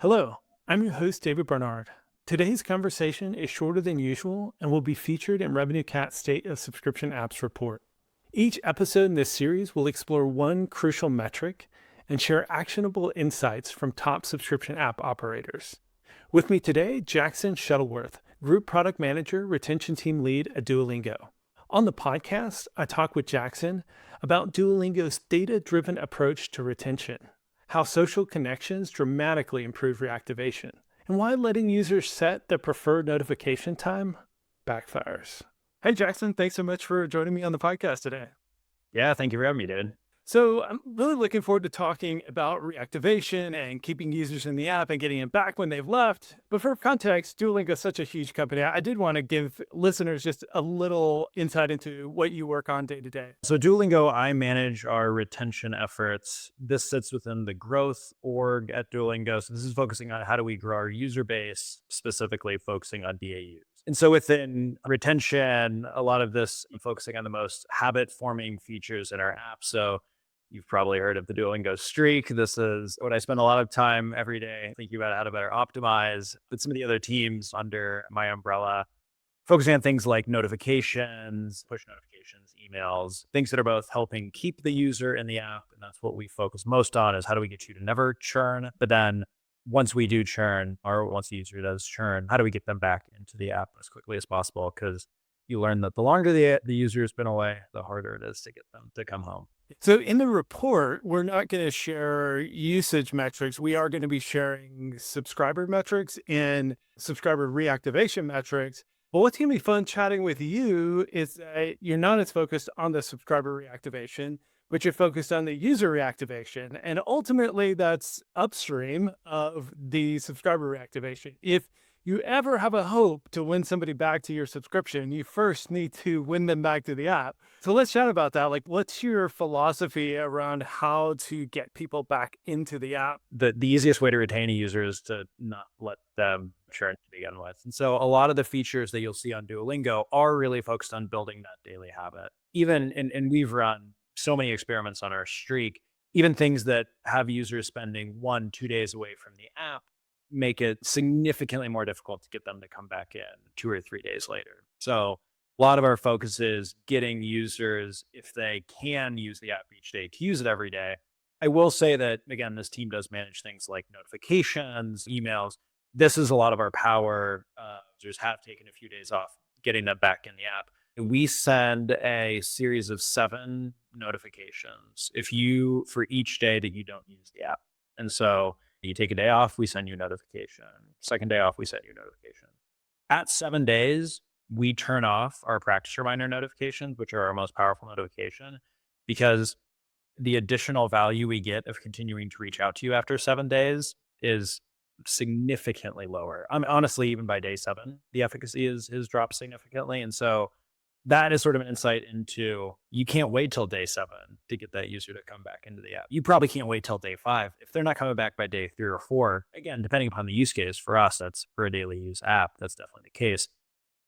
Hello, I'm your host, David Barnard. Today's conversation is shorter than usual and will be featured in RevenueCat's State of Subscription Apps report. Each episode in this series will explore one crucial metric and share actionable insights from top subscription app operators. With me today, Jackson Shuttleworth, Group Product Manager, Retention Team Lead at Duolingo. On the podcast, I talk with Jackson about Duolingo's data-driven approach to retention, how social connections dramatically improve reactivation, and why letting users set their preferred notification time backfires. Hey, Jackson, thanks so much for joining me on the podcast today. Yeah, thank you for having me, dude. So I'm really looking forward to talking about reactivation and keeping users in the app and getting them back when they've left. But for context, Duolingo is such a huge company. I did want to give listeners just a little insight into what you work on day to day. So Duolingo, I manage our retention efforts. This sits within the growth org at Duolingo. So this is focusing on how do we grow our user base, specifically focusing on DAUs. And so within retention, a lot of this focusing on the most habit forming features in our app. So you've probably heard of the Duolingo streak. This is what I spend a lot of time every day thinking about how to better optimize. But some of the other teams under my umbrella, focusing on things like notifications, push notifications, emails, things that are both helping keep the user in the app. And that's what we focus most on is how do we get you to never churn? But then once we do churn, or once the user does churn, how do we get them back into the app as quickly as possible? Because you learn that the longer the user has been away, the harder it is to get them to come home. So in the report, we're not going to share usage metrics. We are going to be sharing subscriber metrics and subscriber reactivation metrics. But what's going to be fun chatting with you is that you're not as focused on the subscriber reactivation, but you're focused on the user reactivation. And ultimately, that's upstream of the subscriber reactivation. If you ever have a hope to win somebody back to your subscription, you first need to win them back to the app. So let's chat about that. Like, what's your philosophy around how to get people back into the app? The easiest way to retain a user is to not let them churn to begin with. And so a lot of the features that you'll see on Duolingo are really focused on building that daily habit. Even, and we've run so many experiments on our streak, even things that have users spending 1-2 days away from the app make it significantly more difficult to get them to come back in 2 or 3 days later. So a lot of our focus is getting users, if they can use the app each day, to use it every day. I will say that, again, this team does manage things like notifications, emails. This is a lot of our power. Users have taken a few days off, getting them back in the app. We send a series of 7 notifications for each day that you don't use the app. And so you take a day off, we send you a notification. Second day off, we send you a notification. At 7 days, we turn off our practice reminder notifications, which are our most powerful notification, because the additional value we get of continuing to reach out to you after 7 days is significantly lower. Honestly, even by day 7, the efficacy is dropped significantly. And so that is sort of an insight into you can't wait till day 7 to get that user to come back into the app. You probably can't wait till day 5. If they're not coming back by day 3 or 4, again, depending upon the use case, for us, that's for a daily use app. That's definitely the case.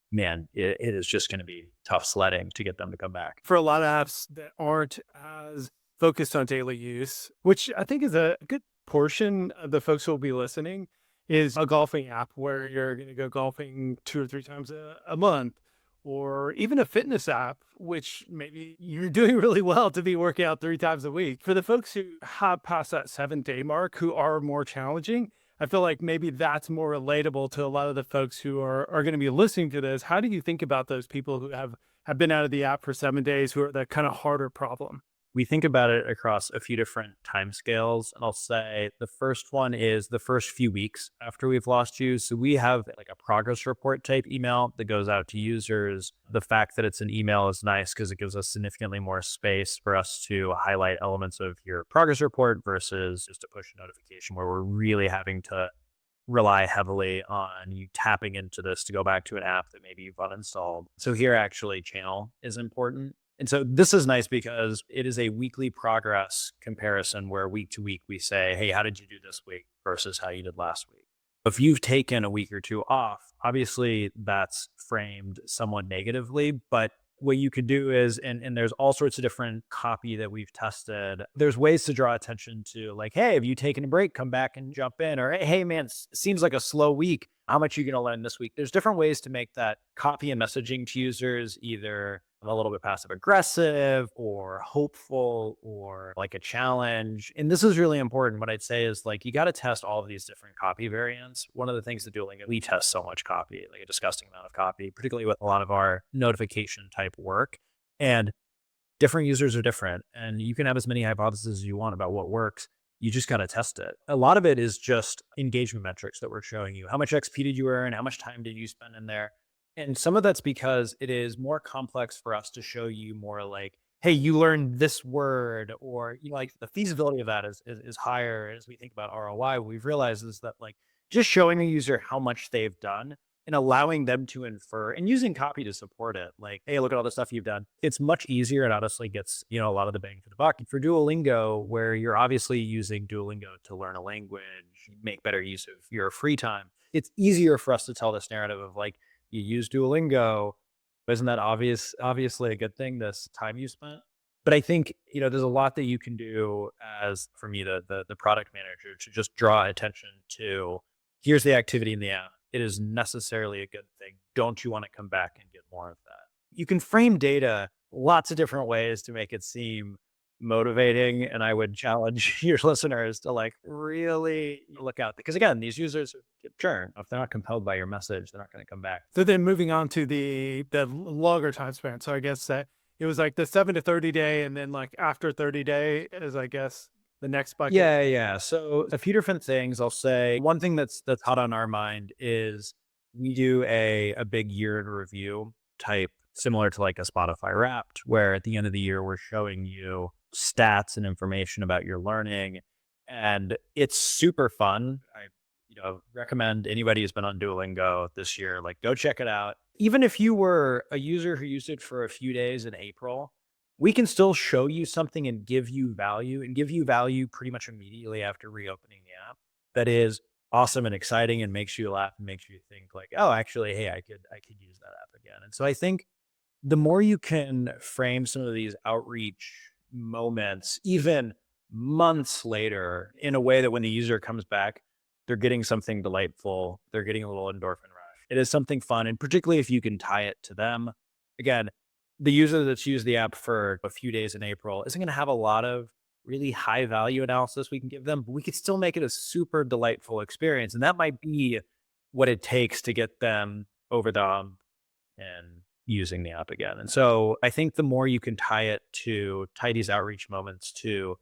Man, it is just going to be tough sledding to get them to come back. For a lot of apps that aren't as focused on daily use, which I think is a good portion of the folks who will be listening, is a golfing app where you're going to go golfing 2 or 3 times a month. Or even a fitness app, which maybe you're doing really well to be working out 3 times a week. For the folks who have passed that 7-day mark, who are more challenging, I feel like maybe that's more relatable to a lot of the folks who are going to be listening to this. How do you think about those people who have been out of the app for 7 days, who are the kind of harder problem? We think about it across a few different timescales. And I'll say the first one is the first few weeks after we've lost you. So we have like a progress report type email that goes out to users. The fact that it's an email is nice because it gives us significantly more space for us to highlight elements of your progress report versus just a push notification where we're really having to rely heavily on you tapping into this to go back to an app that maybe you've uninstalled. So here actually channel is important. And so this is nice because it is a weekly progress comparison where week to week we say, hey, how did you do this week versus how you did last week? If you've taken a week or 2 off, obviously that's framed somewhat negatively, but what you could do is, and there's all sorts of different copy that we've tested. There's ways to draw attention to like, hey, have you taken a break? Come back and jump in. Or hey, man, seems like a slow week. How much are you going to learn this week? There's different ways to make that copy and messaging to users either a little bit passive aggressive or hopeful or like a challenge. And this is really important. What I'd say is like, you got to test all of these different copy variants. One of the things that Duolingo, we test so much copy, like a disgusting amount of copy, particularly with a lot of our notification type work. And different users are different. And you can have as many hypotheses as you want about what works. You just got to test it. A lot of it is just engagement metrics that we're showing you. How much XP did you earn? How much time did you spend in there? And some of that's because it is more complex for us to show you more like, hey, you learned this word, or you know, like the feasibility of that is higher as we think about ROI. What we've realized is that like just showing the user how much they've done and allowing them to infer and using copy to support it. Like, hey, look at all the stuff you've done. It's much easier and honestly gets, you know, a lot of the bang for the buck. For Duolingo, where you're obviously using Duolingo to learn a language, make better use of your free time, it's easier for us to tell this narrative of like, you use Duolingo. Isn't that obviously a good thing, this time you spent? But I think, you know, there's a lot that you can do as, for me, the product manager, to just draw attention to, here's the activity in the app. It is necessarily a good thing. Don't you want to come back and get more of that? You can frame data lots of different ways to make it seem motivating. And I would challenge your listeners to like really look out, because again, these users churn. If they're not compelled by your message, they're not going to come back. So then moving on to the longer time span. So I guess that it was like the 7 to 30 day, and then like after 30 day is, I guess, the next bucket. Yeah. So a few different things. I'll say one thing that's hot on our mind is we do a big year in review type, similar to like a Spotify Wrapped, where at the end of the year we're showing you stats and information about your learning, and it's super fun. I recommend anybody who's been on Duolingo this year, like go check it out. Even if you were a user who used it for a few days in April, we can still show you something and give you value pretty much immediately after reopening the app. That is awesome and exciting and makes you laugh and makes you think like, oh, actually, hey, I could use that app again. And so I think the more you can frame some of these outreach moments, even months later, in a way that when the user comes back, they're getting something delightful, they're getting a little endorphin rush. It is something fun. And particularly if you can tie it to them. Again, the user that's used the app for a few days in April isn't going to have a lot of really high value analysis we can give them, but we could still make it a super delightful experience. And that might be what it takes to get them over the hump and using the app again. And so I think the more you can tie these outreach moments to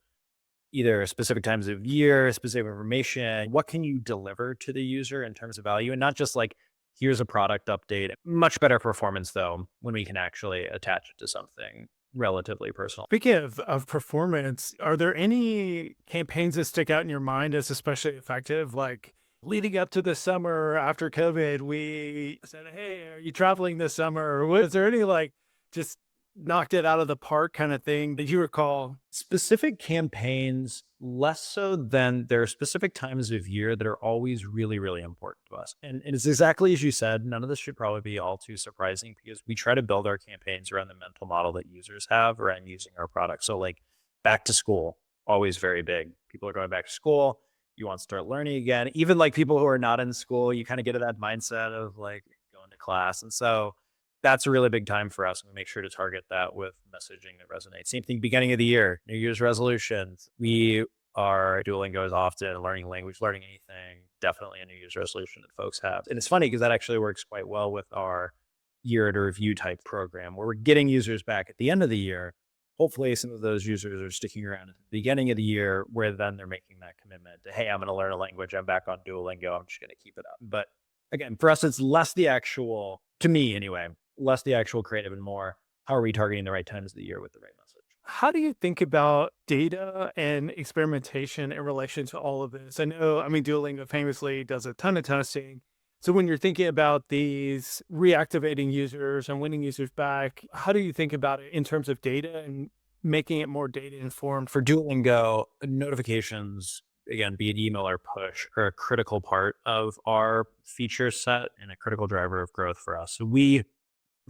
either specific times of year, specific information, what can you deliver to the user in terms of value, and not just like, here's a product update. Much better performance though, when we can actually attach it to something relatively personal. Speaking of performance, are there any campaigns that stick out in your mind as especially effective? Like leading up to the summer after COVID, we said, hey, are you traveling this summer? Or was there any like just knocked it out of the park kind of thing that you recall? Specific campaigns, less so than there are specific times of year that are always really, really important to us. And it's exactly as you said, none of this should probably be all too surprising, because we try to build our campaigns around the mental model that users have around using our product. So like back to school, always very big. People are going back to school. You want to start learning again. Even like people who are not in school, you kind of get to that mindset of like going to class. And so that's a really big time for us. And we make sure to target that with messaging that resonates. Same thing, beginning of the year, New Year's resolutions. Duolingo is often learning language, learning anything, definitely a New Year's resolution that folks have. And it's funny because that actually works quite well with our year to review type program, where we're getting users back at the end of the year. Hopefully some of those users are sticking around at the beginning of the year, where then they're making that commitment to, hey, I'm going to learn a language. I'm back on Duolingo. I'm just going to keep it up. But again, for us, it's less the actual, to me anyway, less the actual creative and more, how are we targeting the right times of the year with the right message? How do you think about data and experimentation in relation to all of this? I know, I mean, Duolingo famously does a ton of testing. So when you're thinking about these reactivating users and winning users back, how do you think about it in terms of data and making it more data informed? For Duolingo, notifications, again, be it email or push, are a critical part of our feature set and a critical driver of growth for us. So we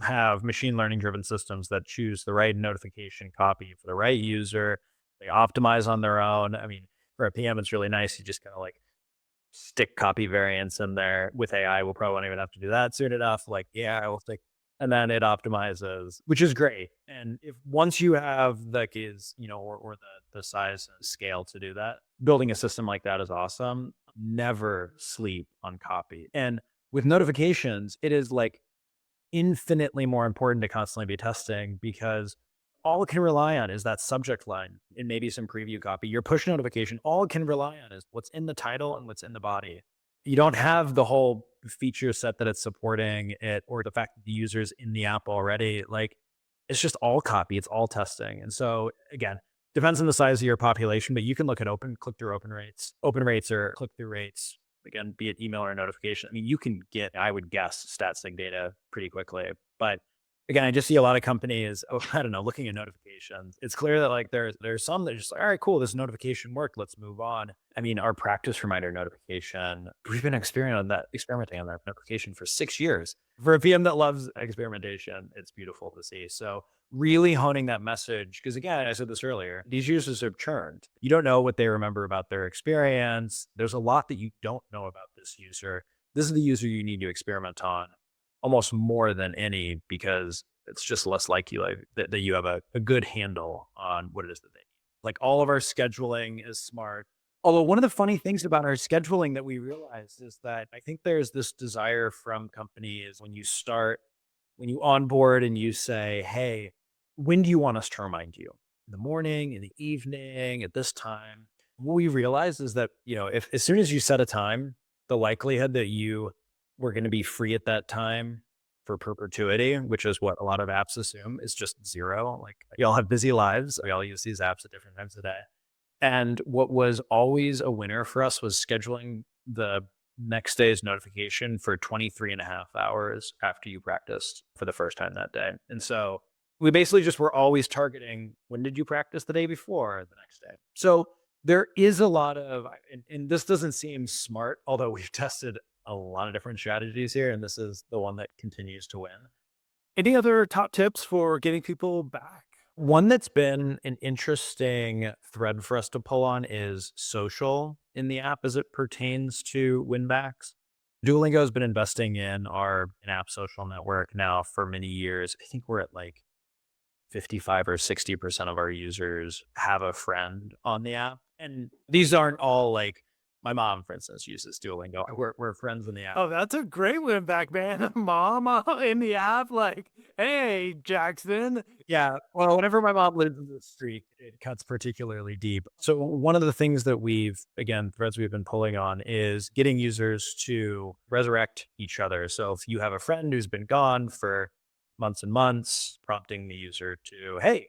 have machine learning driven systems that choose the right notification copy for the right user. They optimize on their own. I mean, for a PM, it's really nice. You just kind of like stick copy variants in there. With AI, we'll probably won't even have to do that soon enough. Like, yeah, I will stick, and then it optimizes, which is great. And if once you have the keys, or the size and scale to do that, building a system like that is awesome. Never sleep on copy. And with notifications, it is like infinitely more important to constantly be testing because all it can rely on is that subject line and maybe some preview copy. Your push notification, all it can rely on is what's in the title and what's in the body. You don't have the whole feature set that it's supporting it or the fact that the user's in the app already. Like it's just all copy, it's all testing. And so again, depends on the size of your population, but you can look at click-through open rates or click-through rates. Again, be it email or notification. I mean, you can get, I would guess, stat sig data pretty quickly. But again, I just see a lot of companies, I don't know, looking at notifications. It's clear that like there's some that are just like, all right, cool, this notification worked, let's move on. I mean, our practice reminder notification, we've been experimenting on that notification for 6 years. For a PM that loves experimentation, it's beautiful to see. So really honing that message, because again, I said this earlier, these users are churned. You don't know what they remember about their experience. There's a lot that you don't know about this user. This is the user you need to experiment on almost more than any, because it's just less likely that you have a good handle on what it is that they need. Like all of our scheduling is smart. Although one of the funny things about our scheduling that we realized is that I think there's this desire from companies when you onboard and you say, hey, when do you want us to remind you? In the morning, in the evening, at this time? What we realized is that, if as soon as you set a time, the likelihood that you were going to be free at that time for perpetuity, which is what a lot of apps assume, is just zero. Like we all have busy lives. We all use these apps at different times of the day. And what was always a winner for us was scheduling the next day's notification for 23 and a half hours after you practiced for the first time that day. And so we basically just were always targeting, when did you practice the day before, the next day? So there is a lot of, and this doesn't seem smart, although we've tested a lot of different strategies here, and this is the one that continues to win. Any other top tips for getting people back? One that's been an interesting thread for us to pull on is social in the app as it pertains to winbacks. Duolingo has been investing in our in-app social network now for many years. I think we're at like 55 or 60% of our users have a friend on the app. And these aren't all like, my mom, for instance, uses Duolingo. We're friends in the app. Oh, that's a great win back, man. Mom in the app, like, hey, Jackson. Yeah. Well, whenever my mom lives in the streak, it cuts particularly deep. So one of the things that threads we've been pulling on is getting users to resurrect each other. So if you have a friend who's been gone for months and months, prompting the user to, hey,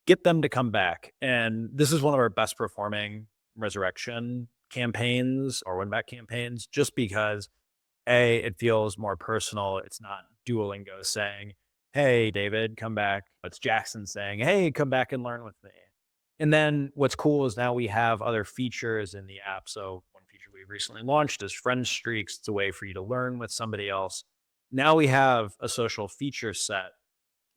get them to come back. And this is one of our best performing resurrection campaigns or win back campaigns, just because it feels more personal. It's not Duolingo saying, hey, David, come back. It's Jackson saying, hey, come back and learn with me. And then what's cool is now we have other features in the app. So one feature we recently launched is friend streaks. It's a way for you to learn with somebody else. Now we have a social feature set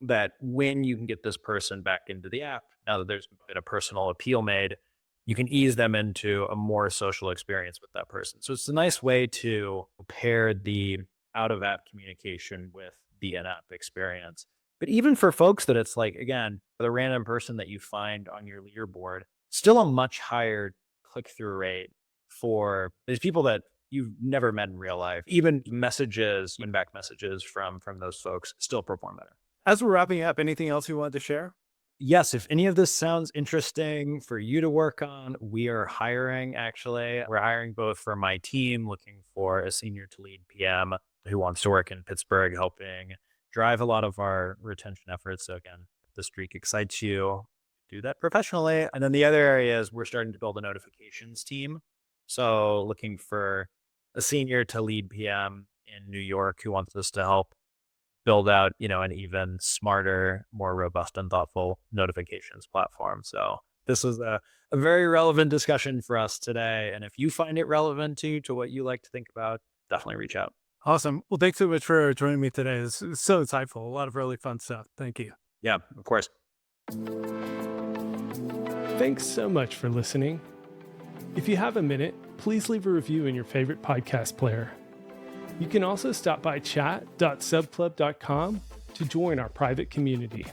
that when you can get this person back into the app, now that there's been a personal appeal made, you can ease them into a more social experience with that person. So it's a nice way to pair the out-of-app communication with the in-app experience. But even for folks that it's like, again, the random person that you find on your leaderboard, still a much higher click-through rate for these people that you've never met in real life. Even messages, win-back messages from those folks still perform better. As we're wrapping up, anything else you wanted to share? Yes, if any of this sounds interesting for you to work on, we are hiring actually. We're hiring both for my team, looking for a senior to lead PM who wants to work in Pittsburgh, helping drive a lot of our retention efforts. So again, if the streak excites you, do that professionally. And then the other area is we're starting to build a notifications team. So looking for a senior to lead PM in New York who wants us to help build out, an even smarter, more robust and thoughtful notifications platform. So this was a very relevant discussion for us today. And if you find it relevant to what you like to think about, definitely reach out. Awesome. Well, thanks so much for joining me today. This is so insightful. A lot of really fun stuff. Thank you. Yeah, of course. Thanks so much for listening. If you have a minute, please leave a review in your favorite podcast player. You can also stop by chat.subclub.com to join our private community.